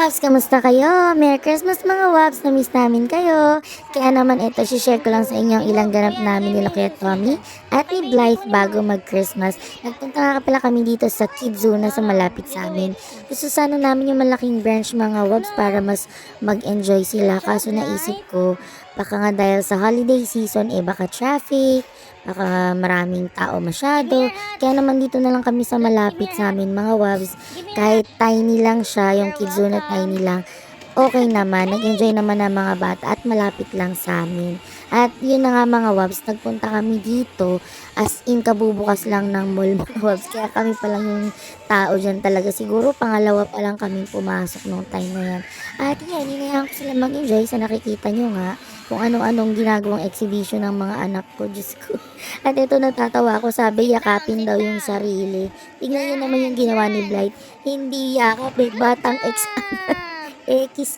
Wabs, kamusta kayo? Merry Christmas mga Wabs, na-miss namin kayo. Kaya naman ito, share ko lang sa inyo ang ilang ganap namin nila Kuya Tommy at ni Blythe bago mag-Christmas. Nagpunta nga pala kami dito sa Kidzuna sa malapit sa amin. Gusto sana namin yung malaking branch mga Wabs para mas mag-enjoy sila. Kaso naisip ko, baka nga dahil sa holiday season, baka traffic, baka maraming tao masyado. Kaya naman dito na lang kami sa malapit sa amin mga Wabs. Kahit tiny lang siya, yung Kidzuna tiny lang, okay naman. Nag-enjoy naman ng mga bata at malapit lang sa amin. At yun na nga mga Wabs, nagpunta kami dito as in kabubukas lang ng mall mga Wabs. Kaya kami pa lang yung tao dyan talaga. Siguro pangalawa pa lang kami pumasok nung time na yan. At yan, hinayaan ko sila mag-enjoy sa nakikita nyo nga kung anong-anong ginagawang exhibition ng mga anak ko. Diyos ko. At ito natatawa ako, sabi yakapin daw yung sarili. Tingnan nyo naman yung ginawa ni Blight. Hindi yakap, batang X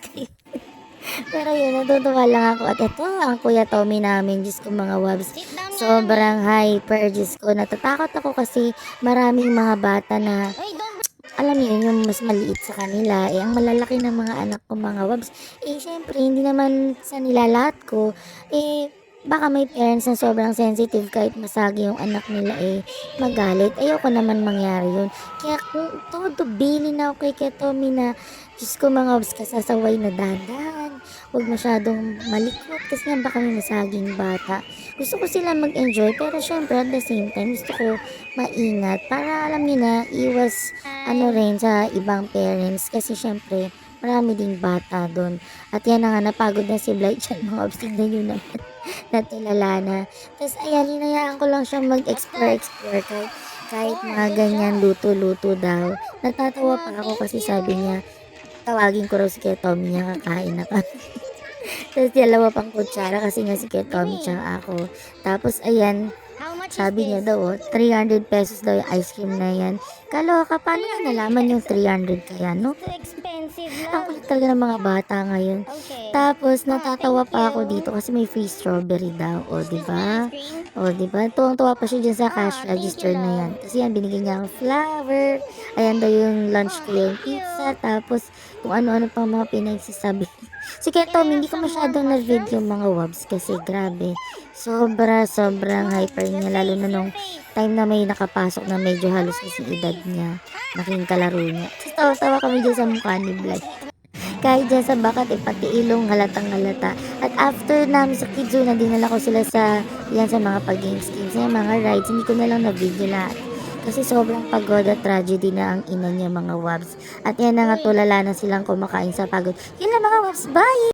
kayo. Pero yun, natutuwa lang ako. At ito, ang Kuya Tommy namin, Diyos ko mga Wabs. Sobrang hyper, Diyos ko. Natatakot ako kasi maraming mga bata na alam niyo yung mas maliit sa kanila, ang malalaki ng mga anak ko mga Wabs, syempre, hindi naman sa nilalat ko, baka may parents na sobrang sensitive kahit masagi yung anak nila, magalit. Ayoko naman mangyari yun. Kaya kung todo bili na ako kay Tommy na, Diyos ko mga Wabs, kasasaway na dadan. Huwag masyadong malikot kasi nga baka may masaging bata. Gusto ko sila mag-enjoy pero syempre at the same time gusto ko maingat para alam niyo na iwas rin sa ibang parents kasi syempre marami ding bata doon. At yan na nga, napagod na si Blight dyan mga Wabs, tignan nyo naman. Natulala na. Tapos ayan, hinayaan ko lang siyang mag-explore kahit mga ganyan luto-luto daw. Natatawa pa ako kasi sabi niya, tawagin ko raw si Kuya Tommy niya, kakain na kami. Tapos dalawa pang kutsara kasi nga si Kuya Tommy tsaka ako. Tapos ayan, sabi niya daw, 300 pesos daw yung ice cream na yan. Kaloka, paano nga nalaman yung 300 kaya, no? Ang kulit talaga ng mga bata ngayon. Tapos, natatawa pa ako dito kasi may free strawberry daw. O, diba? O, diba? Tuwang-tuwa pa siya dyan sa cash register na yan. Kasi yan, binigyan niya ang flower. Ayan daw yung lunch ko yung pizza. Tapos, kung ano-ano pang mga pinagsasabi. Si Kuya Tommy, hindi ko masyadong na-video mga Wabs kasi grabe. Sobrang hyper niya. Lalo na nung time na may nakapasok na medyo halos kasi edad niya. Naking kalaro niya. Tapos tawa kami dyan sa mukha ni Blythe. Kahit dyan sa bakat, pati ilong halatang halata. At after namin sa Kidzuna, dinala ko sila sa mga pag-games, sa mga rides. Hindi ko na lang na-video lahat. Kasi sobrang pagod at tragedy na ang ina niya mga Wabs. At yan na nga tulala na silang kumakain sa pagod. Yun lang mga Wabs, bye!